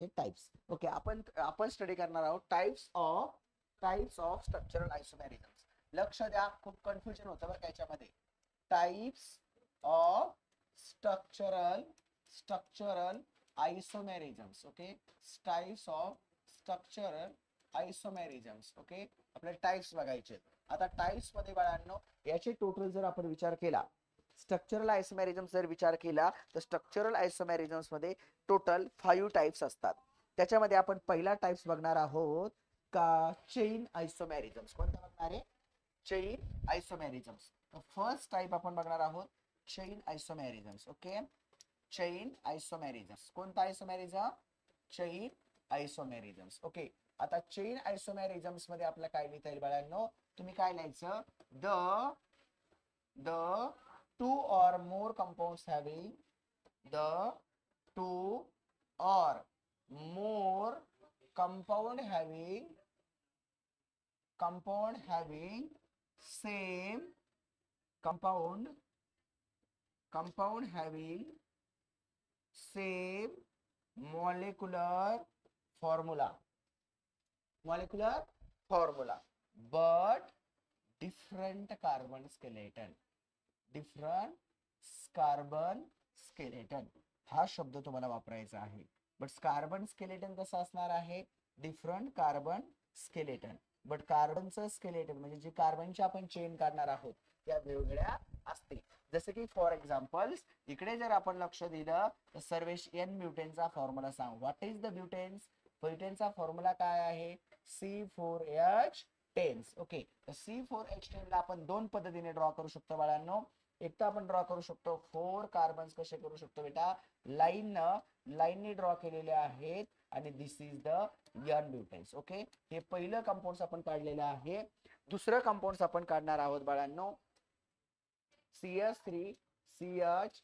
हे types. Okay, आपण study करणार आहोत टाइप्स ऑफ स्ट्रक्चरल आयसोमेरिझम्स. लक्ष द्या, खूप कन्फ्युजन होतं बरं याच्यामध्ये. Types of structural isomerisms. Okay, types of structural isomerisms. Okay, आपल्याला टाइप्स बघायचे. आता टाइप्स मध्ये बाळांनो याचे टोटल जर आपण विचार केला, स्ट्रक्चरल आयसोमेरिझम्स जर विचार केला तर स्ट्रक्चरल आयसोमेरिझम्स मध्ये टोटल 5 टाइप्स असतात. त्याच्यामध्ये आपण पहिला टाइप्स बघणार आहोत का चेन आयसोमेरिझम्स. कोणता बघणार आहे? चेन आयसोमेरिझम्स. फर्स्ट टाइप आपण बघणार आहोत chain isomerisms. Okay, chain isomerisms. कोणता आयसोमेरिझम? Chain isomerisms. ओके, आता चेन आयसोमेरिझम्स मध्ये आपल्याला काय लिहिता येईल बाळांनो? तुम्ही काय लिहायचं? The two or more compounds having the two or more compound having same compound having same molecular formula but different carbon skeleton. हा शब्द तुम्हाला वापरायचा आहे. बट कार्बन स्केलेटन कसं असणार आहे? Different carbon skeleton. बट कार्बनचं स्केलेटन म्हणजे जे कार्बनची आपण चेन काढणार आहोत त्या वेगळ्या असते. जसं की फॉर एक्झाम्पल इकडे जर आपण लक्ष दिलं तर सर्वेश एन ब्युटेनचा फॉर्म्युला सांग. What is the butanes? ब्युटेनचा फॉर्म्युला काय आहे? C4H10. ओके, तर C4H10 ला आपण दोन पद्धतीने ड्रॉ करू शकतो बाळांनो. एक तर आपण ड्रॉ करू शकतो 4 कार्बन्स. कसे करू शकतो बेटा? लाईनने ड्रॉ केलेले आहेत आणि दिस इज द एन ब्युटेन्स. ओके, हे पहिलं कंपाऊंड आपण काढलेलं आहे. दुसरं कंपाऊंड आपण काढणार आहोत बाळांनो CS3 CH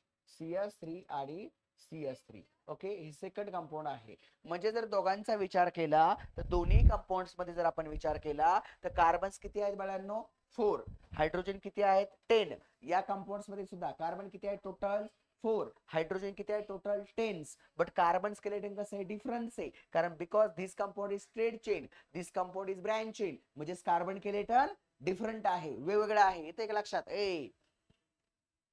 आणि CS3. ओके, हे सेकंड कंपाऊंड आहे. म्हणजे जर दोघांचा विचार केला तर दोन्ही कंपाऊंड्स मध्ये जर आपण विचार केला तर कार्बन्स किती आहेत बाळांनो? 4. हायड्रोजन किती आहेत? 10. या कंपाऊंड्स मध्ये सुद्धा कार्बन किती आहेत? टोटल 4. हायड्रोजन किती आहे? टोटल 10. बट कार्बन स्केलेटन कसं आहे? डिफरन्स आहे. कारण because this compound is straight chain, this compound is branch chain. म्हणजे कार्बन स्केलेटन डिफरंट आहे, वेगवेगळं आहे. येते का लक्षात?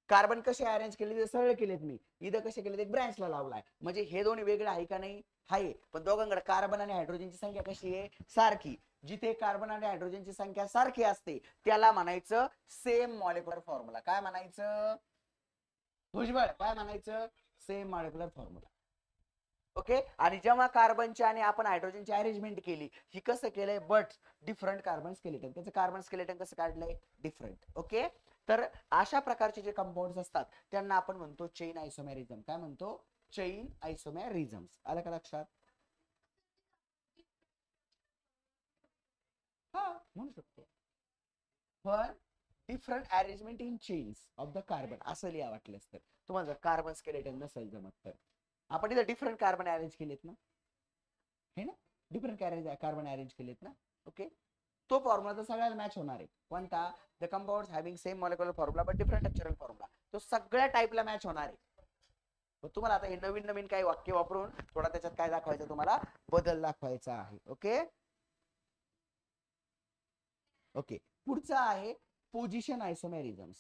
कार्बन कसे अरेंज केले? सरळ केलेत मी. इथं कसे केले? एक ब्रँचला लावलाय. म्हणजे हे दोन्ही वेगळे आहे का नाही? आहे. पण दोघांकडे कार्बन आणि हायड्रोजनची संख्या कशी आहे? सारखी. जिथे कार्बन आणि हायड्रोजनची संख्या सारखी असते त्याला म्हणायचं सेम मॉलिक्युलर फॉर्म्युला. काय म्हणायचं? भुजबळ काय म्हणायचं? Same molecular formula. ओके, आणि जेव्हा कार्बनची आणि आपण हायड्रोजनची अरेंजमेंट केली, ही कसं केलंय? But different carbon skeleton. त्याचं कार्बन स्केलेटन कसं काढलंय? डिफरंट. ओके, तर अशा प्रकारचे जे कंपाऊंड्स असतात त्यांना आपण म्हणतो चेन आयसोमेरिझम. काय म्हणतो? चेन आयसोमेरिझम्स. आलं का लक्षात? हा, म्हणू शकतो. पण different arrangement in chains of the carbon असं लिहा वाटलंच तर. तुम्हाला कार्बन स्केलेटन नसेल जमत तर आपण इथं डिफरंट कार्बन अरेंज केलेत ना, हे ना, डिफरंट कार्बन अरेंज केलेत ना. ओके, तो फॉर्म्युला तर सगळ्याला मॅच होणार आहे. कोणता? The compounds having same molecular formula but different structural formula. तो सगळ्या टाइपला मॅच होणार आहे. तुम्हाला आता हे नवीन नवीन काही वाक्य वापरून थोडा त्याच्यात काय दाखवायचं? तुम्हाला बदल दाखवायचा आहे. ओके ओके, पुढचा आहे पोझिशन आयसोमेरिझम्स.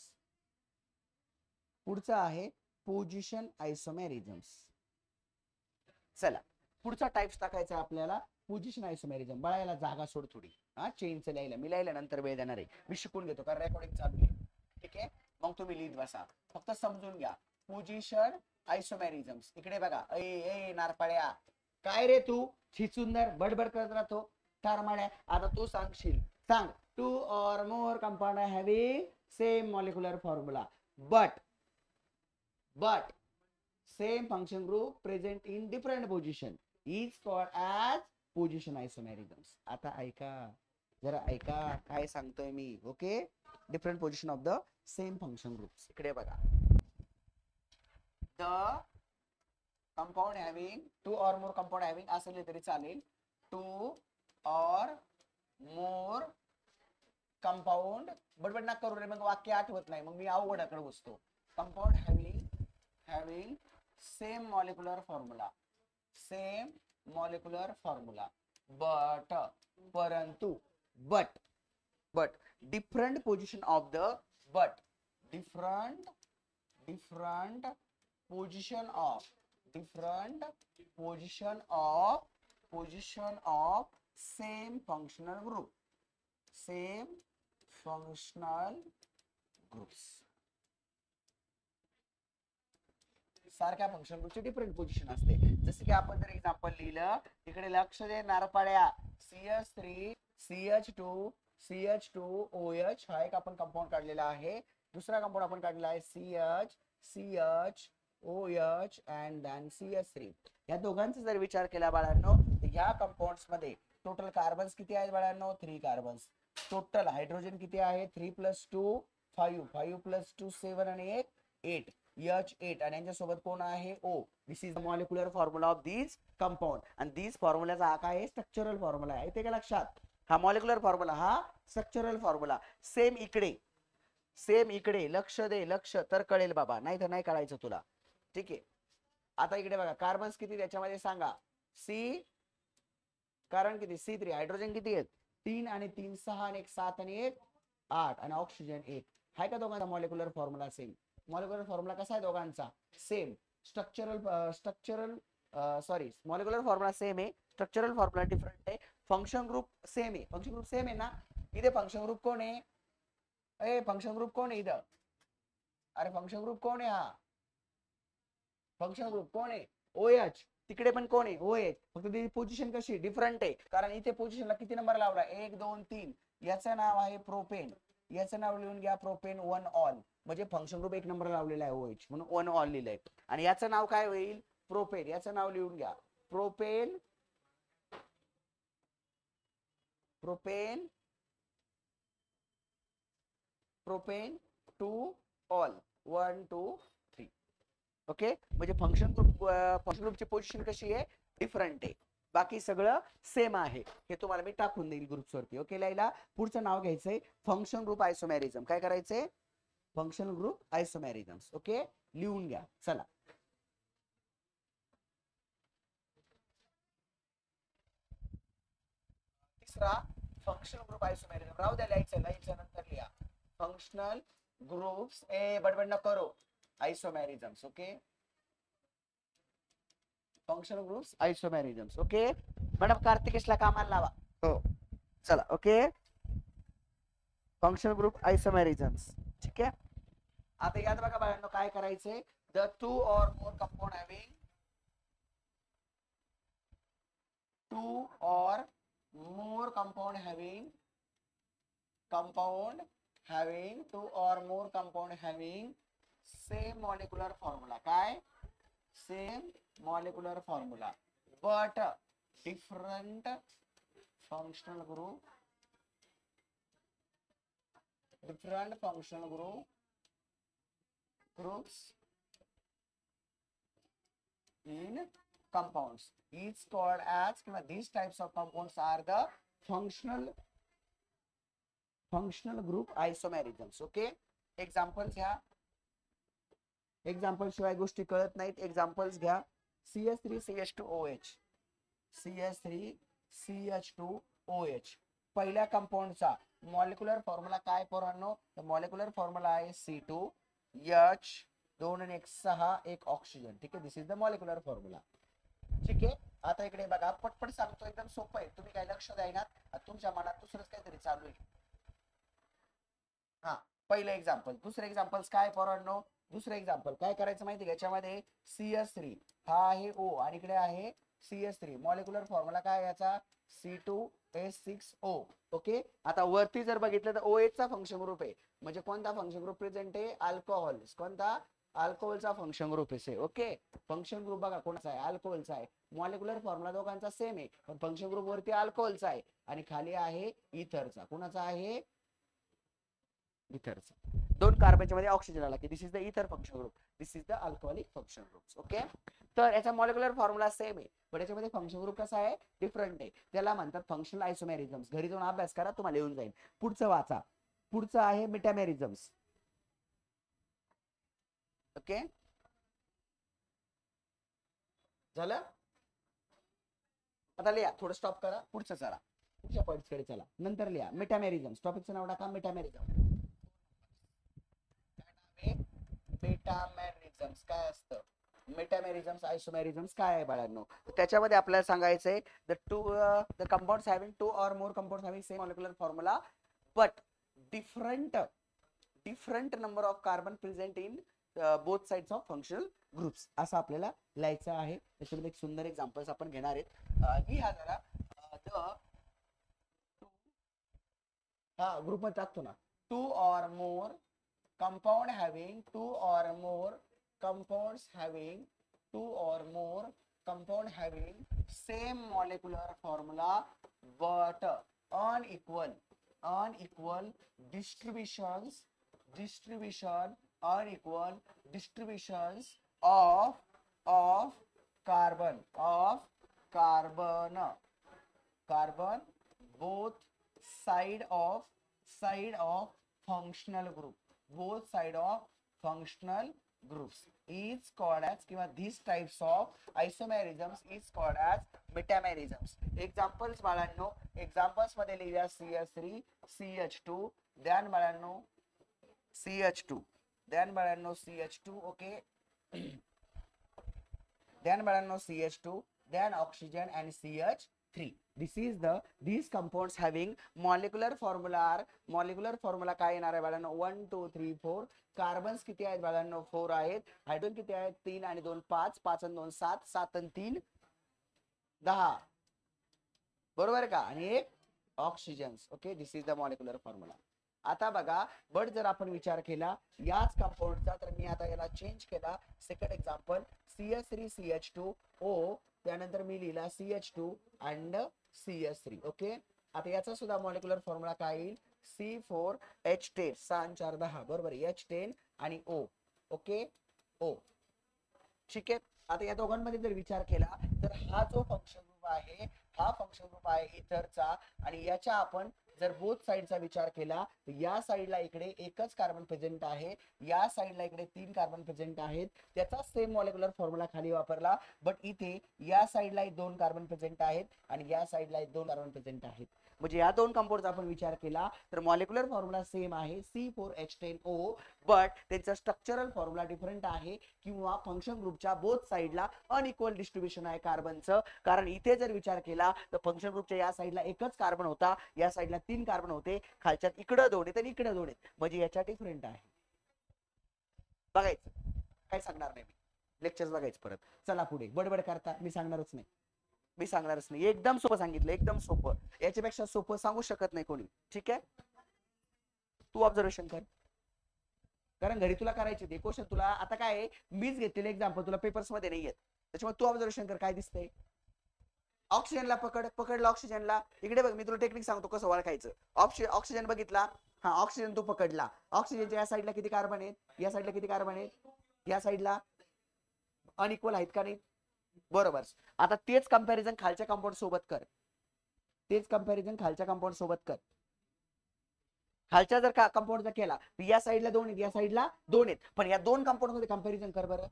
पुढचा आहे पोझिशन आयसोमेरिझम्स. चला, पुढचा टाइप्स टाकायचा आपल्याला पोझिशन आयसोमेरिझम. बाळायला जागा सोड थोडी. हा, चेनचं लिहायला मी लिहायला नंतर वेळ देणार आहे. मी शिकून घेतो कारण रेकॉर्डिंग चालू आहे. ठीक आहे, मग तुम्ही लिहित बसा. फक्त समजून घ्या पोझिशन आयसोमेरिझम्स. इकडे बघा. ए नारपाड्या, काय रे तू छिचुंदर बडबड करत राहतो कारमाड्या. आता तू सांगशील. सांग. 2 or more compound having same molecular formula but same function group present in different position is called as position isomerisms. आता ऐका, जरा ऐका काय सांगतोय मी. Okay, different position of the same function groups. इकडे बघा. The compound having 2 or more compound having असले तरी चालेल. 2 or more कंपाऊंड. बडबड ना करू रे, मग वाक्य आठवत नाही, मग मी अवघडाकडे बसतो. Compound having same molecular formula. Same molecular formula. But परंतु but different position of the but different position of same functional groups सारख्या फंक्शन ग्रुपची डिफरंट पोझिशन असते. जसे की आपण जर एक्झाम्पल लिहिलं, इकडे लक्ष दे नारपाड्या, CH3 CH2 CH2OH हा एक आपण कंपाऊंड काढलेला आहे. दुसरा कंपाऊंड आपण काढलेला आहे CH अँड देन CH3. या दोघांचा जर विचार केला बाळांनो, या कंपाऊंड्स मध्ये टोटल कार्बन्स किती आहेत बाळांनो? 3 कार्बन्स. टोटल हायड्रोजन किती आहे? 3 + 2 5 5 + 2 7 आणि 1 8 H8 आणि यांच्यासोबत कोण आहे? O. This is the molecular formula of these compound. आणि दीज फॉर्म्युलाचा हा काय आहे? स्ट्रक्चरल फॉर्म्युला आहे. ते का लक्षात? हा मॉलिक्युलर फॉर्म्युला, हा स्ट्रक्चरल फॉर्म्युला. सेम इकडे लक्ष दे, लक्ष तर कळेल बाबा, नाही तर नाही कळायचं तुला. ठीक आहे. आता इकडे बघा, कार्बन्स किती त्याच्यामध्ये सांगा. C कारण किती? C3. हायड्रोजन किती आहेत? 3 आणि 3 6 आणि 1 7 आणि 1 8 आणि ऑक्सिजन 1. हाय का दोघांचा molecular formula same? Molecular formula कसा आहे दोघांचा? सेम. मॉलिक्युलर फॉर्म्युला सेम आहे, स्ट्रक्चरल फॉर्म्युला डिफरंट आहे, फंक्शन ग्रुप सेम आहे. फंक्शन ग्रुप सेम आहे ना? इथे फंक्शन ग्रुप कोण आहे? फंक्शन ग्रुप कोण आहे इथं? अरे फंक्शन ग्रुप कोण आहे? हा फंक्शन ग्रुप कोण आहे? OH. तिकडे पण कोण आहे? OH. फक्त ती पोझिशन कशी डिफरंट आहे, कारण इथे पोझिशनला किती नंबर लावला? 1 2 3. याचं नाव आहे प्रोपेन. याचं नाव लिहून घ्या, प्रोपेन 1 ऑल. म्हणजे फंक्शन ग्रुप 1 नंबर लावलेला आहे OH, म्हणून 1 ऑल लिहिलंय. आणि याचं नाव काय होईल? प्रोपेन. याचं नाव लिहून घ्या, प्रोपेन 2 ऑल 1 2 3. ओके. म्हणजे फंक्शन ग्रुपची पोझिशन कशी आहे? डिफरंट आहे. बाकी सगळं सेम आहे. हे तुम्हाला मी टाकून देईल ग्रुप्स वरती. ओके लाईला. पुढचं नाव घ्यायचंय फंक्शन ग्रुप आयसोमॅरिझम. काय करायचंय? Function group आयसोमॅरिझम्स. ओके, लिहून घ्या. चला, तिसरा फंक्शनल ग्रुप आयसोमॅरिझम. राहू द्या, लिहायचं नंतर लिहा. फंक्शनल ग्रुप्स बडबड न करो isomerisms. Okay, functional groups isomerisms. Okay madam, कार्तिकेशला कामाला लावा. हो चला. Okay, functional group isomerisms. ठीक आहे. आता यात बघा बाळांनो, काय करायचंय? The 2 or more compound having 2 or more compound having 2 or more compound having same molecular formula. काय? Same molecular formula but different functional groups in compounds is called as, these types of compounds are the functional group isomerisms. Okay, examples घ्या. Example शिवाय गोष्टी कळत नाहीत. Examples घ्या. CH3 CH2OH, CH3 CH2OH. पहिल्या कंपाऊंडचा molecular formula काय पोरांनो? Molecular formula आहे C2H 2 आणि 1 6 1 ऑक्सिजन. ठीक आहे, दिस इज द मॉलिक्युलर फॉर्म्युला. ठीक आहे. आता इकडे बघा, पटपट सांगतो, एकदम सोपं आहे. तुम्ही काय लक्ष द्यायना, तुमच्या मनात दुसरंच काहीतरी चालू आहे. हा, पहिलं एक्झाम्पल. दुसरं एक्झाम्पल्स काय पोरांनो? दुसरं एक्झाम्पल काय करायचं माहिती का? याच्यामध्ये CH3 हा आहे O आणि इकडे आहे CH3. मॉलिक्युलर फॉर्म्युला काय याचा? C2H6O. ओके. आता वरती जर बघितलं तर OH चा फंक्शन ग्रुप आहे. म्हणजे कोणता फंक्शन ग्रुप प्रेझेंट आहे? अल्कोहोल. कोणता? अल्कोहोलचा फंक्शन ग्रुप आहे. ओके, फंक्शन ग्रुप बघा कोणाचा आहे? अल्कोहोलचा आहे. मॉलिक्युलर फॉर्म्युला दोघांचा सेम आहे, पण फंक्शन ग्रुप वरती अल्कोहोलचा आहे आणि खाली आहे इथरचा. कोणाचा आहे? इथरचा. 2 कार्बनच्या मध्ये ऑक्सिजन आला की दिस इज द इथर function group, this is the alcoholic function groups. Okay, तर याचा मॉलिक्युलर फॉर्म्युला सेम आहे, पण याच्यामध्ये फंक्शन ग्रुप कसा आहे? डिफरंट आहे. त्याला म्हणतात फंक्शनल आयसोमेरिझम्स. घरी जाऊन अभ्यास करा, तुम्हाला येऊन जाईल. पुढचं वाचा. पुढचं आहे मेटामेरिझम्स. ओके, झालं? आता लिहा, थोडं स्टॉप करा, पुढचं चला, पुढच्या पॉइंट्स कडे चला, नंतर लिहा मेटामेरिझम. टॉपिकचं नाव टाका मेटामेरिझम. मेटामेरिझम्स काय असतं, मेटामेरिझम्स आयसोमेरिझम्स काय आहे बाळांनो. त्याच्यामध्ये आपल्याला सांगायचंय the compounds having to or more compounds having same molecular formula but different number of carbon present in both sides of functional groups, असं आपल्याला लिहायचं आहे. त्याच्यामध्ये एक सुंदर एक्झाम्पल्स आपण घेणार आहेत. लिहा जरा ग्रुप मध्ये टाकतो ना. To or more compound having two or more compounds having two or more compound having same molecular formula but unequal distributions unequal distributions of carbon both side of functional group, both side of functional groups is called as किंवा these types of isomerisms is called as metamerisms. Examples बाळांनो, examples मध्ये लिहूया CH3 CH2 ध्यान बाळांनो CH2 ध्यान बाळांनो CH2 okay ध्यान बाळांनो CH2 ध्यान oxygen and CH3. These compounds having molecular formula काय येणार आहे बाळांनो 1 2 3 4. कार्बन्स किती आहेत बाळांनो 4 आहेत. हायड्रोजन किती आहेत 3 आणि 2 5, 5 आणि 2 7, 7 आणि 3 10 बरोबर का, आणि एक oxygens. Okay, this is the molecular formula. आता बघा बट जर आपण विचार केला याच कंपाऊंडचा, तर मी आता याला चेंज केला. सेकंड एक्झाम्पल CH3 CH2O, त्यानंतर मी लिहिला CH2 अँड CH3. ओके, आता याचा सुद्धा मॉलिक्युलर फॉर्म्युला काय येईल C4H10 6 4 10 बरोबर H10 आणि O. ओके O ठीक आहे. आता या दोघांमध्ये जर विचार केला तर हा जो फंक्शन ग्रुप आहे हा फंक्शन ग्रुप आहे इथरचा, आणि याच्या आपण जर बोथ साइडचा विचार केला तर या साइडला इकडे एकच कार्बन प्रेझेंट आहे, या साइडला इकडे 3 कार्बन प्रेझेंट आहेत. त्याचा सेम मॉलिक्युलर फॉर्म्युला खाली वापरला, बट इथे या साइडला 2 कार्बन प्रेझेंट आहेत आणि या साइडला 2 कार्बन प्रेझेंट आहेत. म्हणजे या दोन कंपाऊंडचा आपण विचार केला तर मॉलिक्युलर फॉर्म्युला सेम आहे C4H10O, बट त्यांचा स्ट्रक्चरल फॉर्म्युला डिफरंट आहे किंवा फंक्शन ग्रुपच्या बोथ साइडला अनइक्वल डिस्ट्रीब्युशन आहे कार्बनचं. कारण इथे जर विचार केला तर फंक्शन ग्रुपच्या या साइडला एकच कार्बन होता, या साइडला 3 कार्बन होते, खालच्यात इकडे 2 आहेत आणि इकडे 2 आहेत, म्हणजे याच्या डिफरंट आहे. बघायचं काय सांगणार नाही मी, लेक्चर्स बघायचं परत. चला पुढे, बडबड करता मी सांगणारच नाही, एकदम सोपं सांगितलं, एकदम सोपं, याच्यापेक्षा सोपं सांगू शकत नाही कोणी. ठीक आहे, तू ऑब्झर्वेशन कर, कारण घरी तुला करायचे ते क्वेश्चन. तुला आता काय मीच घेतलेले एक्झाम्पल तुला पेपर्स मध्ये नाही येत, त्याच्यामुळे तू ऑब्झर्वेशन कर काय दिसतंय. ऑक्सिजनला पकडलं ऑक्सिजनला, इकडे बघ मी तुला टेक्निक सांगतो कसं ओळखायचं. ऑक्सिजन बघितला, हा ऑक्सिजन तू पकडला, ऑक्सिजनच्या या साईडला किती कार्बन आहेत, या साईडला किती कार्बन आहेत, या साईडला अनइक्वल आहेत का नाही, बरोबर. आता तेच कंपॅरिझन खालच्या कंपाऊंड सोबत कर, खालच्या जर कंपाऊंड जर केला तर या साईडला 2 आहेत, या साईडला 2 आहेत, पण या दोन कंपाऊंड मध्ये कंपॅरिझन कर बरं,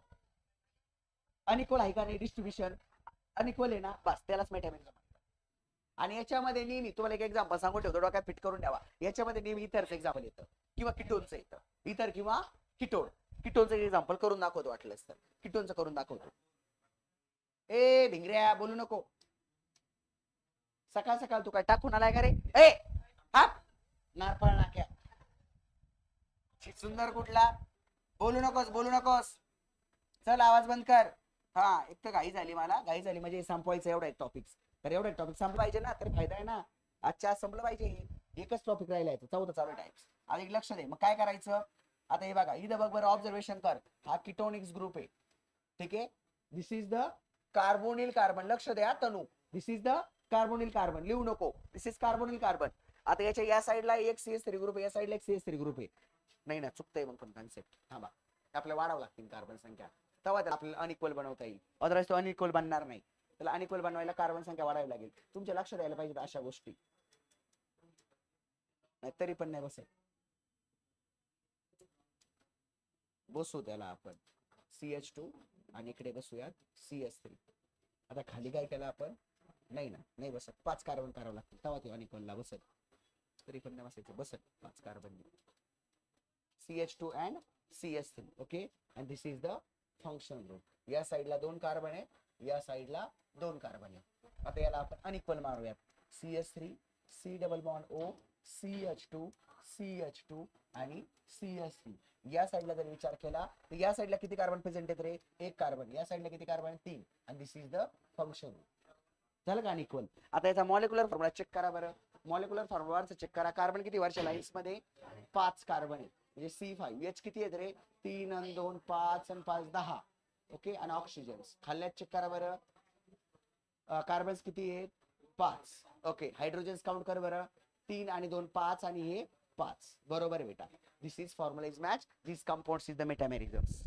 अनइक्वल आहे का नाही, डिस्ट्रीब्युशन अनइक्वल आहे ना, बस त्यालाच मेटामेरिझम. आणि याच्यामध्ये नेहमी तुम्हाला एक एक्झाम्पल सांगून ठेवतो, डोक्यात फिट करून ठेवा. याच्यामध्ये नेहमी इथरचं एक्झाम्पल येतं किंवा किटोनचं येतं, इथर किंवा किटोनचं एक्झाम्पल करून दाखवतो, वाटलंच तर किटोनचं करून दाखवतो. ए भिंगऱ्या बोलू नको, सकाळ सकाळ तू काय टाकून आलाय का रे, ए हा नारपाळ नाक्या सुंदर कुठला, बोलू नकोस, चल आवाज बंद कर. हा, एक तर घाई झाली म्हणजे संपवायचं एवढा एक टॉपिक, तर एवढा टॉपिक संपला पाहिजे ना, तर फायदा आहे ना, आजच्या आज संपलं पाहिजे. एकच टॉपिक राहिला आहे, चौथा चालू टाइम्स. आता एक लक्ष दे, मग काय करायचं आता हे बघा, इथं बघ बरं, ऑब्झर्वेशन कर, हा किटोनिक्स ग्रुप आहे, ठीक आहे. दिस इज द कार्बोनिल कार्बन, लक्ष द्या तनू, दिस इज द कार्बोनिल कार्बन, लिहू नको, दिस इज कार्बोनिल कार्बन. आता याच्या या साईडला एक CH3 ग्रुप आहे, या साईडला एक CH3 ग्रुप आहे, नाही ना चुकतंय मग पण कॉन्सेप्ट. थांबा, आपल्याला वाढावं लागतील कार्बन संख्या, तेव्हा त्याला आपल्याला अनइक्वल बनवता येईल, अदरवाईज तो अनइक्वल बनणार नाही. त्याला अनइक्वल बनवायला कार्बन संख्या वाढावी लागेल. तुमच्या लक्ष द्यायला पाहिजे अशा गोष्टी, नाही तरी पण नाही बसेल. बसू त्याला आपण CH2 आणि इकडे बसूयात CH3. आता खाली काय केलं आपण, नाही ना, नाही बसत. 5 कार्बन करावं लागतं तेव्हा ते अनिक्वलला बसत. तरी पण नाही बसायचं, बसत 5 carbon. CH2 and CH3. Okay, and this is the functional group. या साइडला 2 कार्बन आहे, या साइडला 2 कार्बन आहे. आता याला आपण अनइक्वल मारूयात. CH3 C double bond O CH2 CH2 आणि CH3. या साइडला जर विचार केला तर या साइडला किती कार्बन प्रेझेंट आहेत रे? 1 कार्बन. या साइडला किती कार्बन? 3. आणि दिस इज द फंक्शन. झालं का अनइक्वल? आता याचा मॉलिक्युलर फॉर्म्युला चेक करा बरं. मॉलिक्युलर फॉर्म्युलाचा चेक करा. कार्बन किती वरच्या लाईन्स मध्ये? 5 कार्बन आहे. म्हणजे C5. H किती आहेत रे? 3 आणि 2 5 आणि 5 10. ओके, आणि ऑक्सिजन खाल्ल्यात चेक करा बरं. कार्बन्स किती आहेत? 5. ओके, हायड्रोजन्स काउंट कर बरं. 3 आणि 2 5 आणि हे 5. बरोबर बेटा. This is formula is match. This compounds is the metamerisms.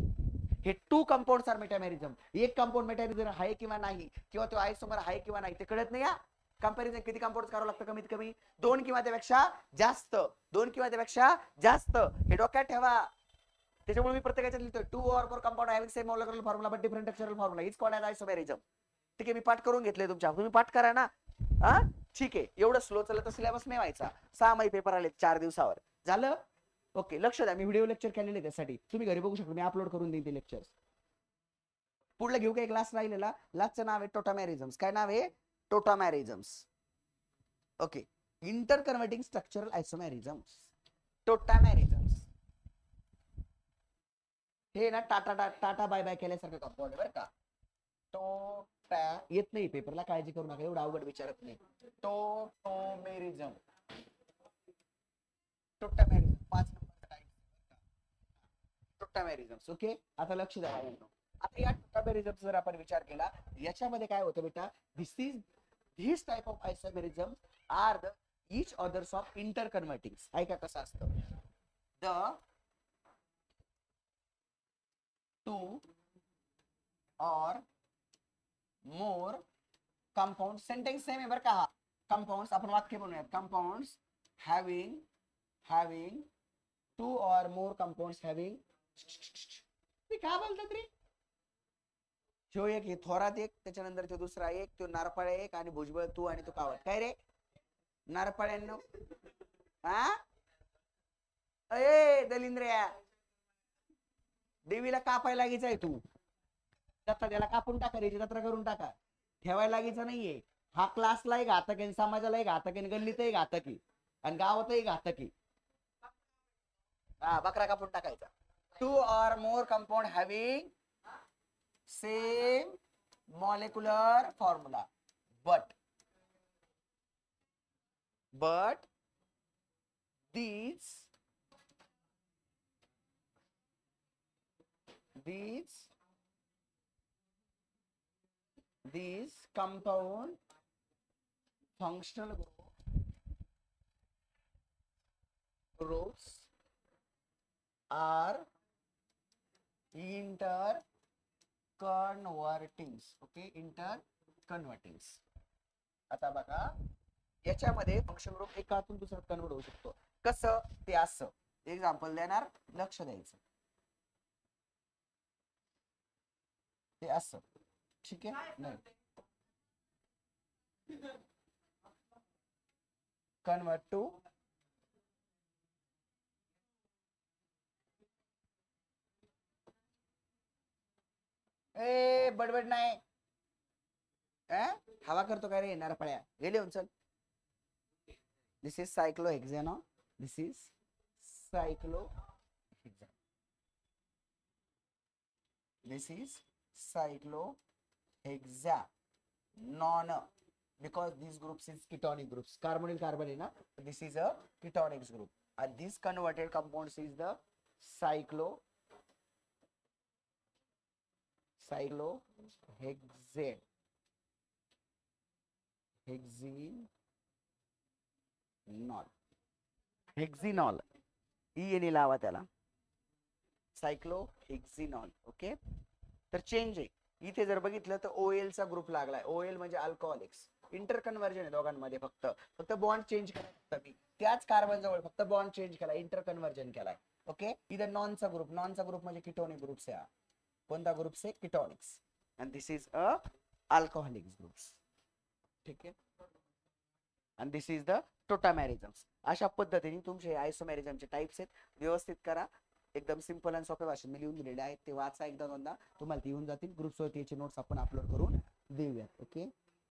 हे 2 कंपाउंड्स आर मेटामेरिझम. एक कंपाउंड मेटामेरिझम आहे किंवा नाही, किंवा तो आयसोमर आहे किंवा नाही ते कळत नाही. या कंपॅरिझन किती कंपाउंड्स करावं लागतं? कमीत कमी 2 किंवा त्यापेक्षा जास्त. 2 किंवा त्यापेक्षा जास्त. हे डोक्यात ठेवा. त्याच्यामुळे मी प्रत्येकाच्यात लिहितोय 2 or more compound having same molecular formula but different structural formula is called as isomerism. ठीक आहे, मी पाठ करून घेतले तुमच्या. तुम्ही पाठ करा ना. हा ठीक आहे. एवढं स्लो चाललं तर सिलेबस नाही व्हायचा. 6 महिने पेपर आले 4 दिवसावर. झालं? ओके, लक्ष द्या. मी व्हिडिओ लेक्चर केलेले त्यासाठी, तुम्ही घरी बघू शकता. मी अपलोड करून देईन ते लेक्चर. पुढलं घेऊ का? एक लास्ट राहिलेला. लास्टचं नाव आहे टोटामॅरिझम्स. काय नाव आहे? Tautomerisms. Okay, interconverting structural isomerisms. Tautomerisms हे ना टाटा बाय बाय केल्यासारखं कंपाऊंड बरं का. टोटा येत नाही पेपरला, काळजी करू नका. एवढं अवघड विचारत नाही. टोटोमेरिझम. टोटामॅरिझम 5 नंबर टाइप. टोटामॅरिझम्स. ओके, आता लक्ष द्या. आता या टोटामॅरिझम्स जर आपण विचार केला, याच्यामध्ये काय होतं बेटा? These type of isomerisms are the each others of interconvertings. ऐका कसं असतं. The 2 or more compounds. Sentence same आहे बरं का. कंपाऊंड्स आपण वाक्य बनवूयात. Compounds having 2 or more compounds having. मी काय बोलतात रे? ह्यो एक, हे थोरात एक, त्याच्यानंतर तो दुसरा एक, तो नारपाळा एक, आणि भुजबळ तू आणि तो कावत. काय रे नारपाळ्यांनो? हा ए दलिंद्र्या, देवीला कापायला लागायचं आहे तू. दत्ता त्याला कापून टाका, रे जत्रा करून टाका. ठेवायला लागायचं नाहीये. हा क्लासलाही घातक आहे, समाजालाही घातक आहे, गल्लीतही घातक आहे, आणि गावातही घातक आहे. हा, बकरा कापून टाकायचा. 2 or more compound having same molecular formula but these compound functional groups are interconvertings. Okay, interconvertings. आता बघा, याच्यामध्ये फंक्शन ग्रुप एकातून दुसऱ्यात कन्वर्ट होऊ शकतो. कसं? ते असं एक्झाम्पल देणार, लक्ष द्यायचं. ते असं, ठीक आहे. नाही, कन्वर्ट टू बडबड नाही. हवा करतो काय रे येणार पळ्या? गेले चल. This is cyclohexanone. This is cyclohexanone. This is cyclohexanone because these groups is ketonic groups. Carbonyl carbon है ना, this is a ketonic group, and this converted compounds is the cyclohexanol. Hexenol ई लावा त्याला. सायक्लोहेक्झिनॉल. ओके, तर change आहे. इथे जर बघितलं तर OL चा ग्रुप लागलाय. OL म्हणजे अल्कोहोलिक्स. इंटरकन्व्हर्जन आहे दोघांमध्ये. फक्त बॉन्ड चेंज केला. मी त्याच कार्बन जवळ फक्त बॉन्ड चेंज केला, इंटरकन्व्हर्जन केलाय. ओके, इथं नॉनचा ग्रुप म्हणजे किटोनिक ग्रुप्स आहे. कोणता ग्रुप्स आहे? Ketonics. And this is a alcoholics groups. ठीक आहे. आणि दिस इज द टोटामॅरिझम्स. अशा पद्धतीने तुमचे आयसोमॅरिझमचे टाइप्स आहेत. व्यवस्थित करा. एकदम सिंपल आणि सोप्या भाषेत मी लिहून दिलेले आहेत, ते वाचा एकदा दोनदा, तुम्हाला ते येऊन जातील. ग्रुप्सवरती याचे नोट्स आपण अपलोड करून देऊयात. ओके.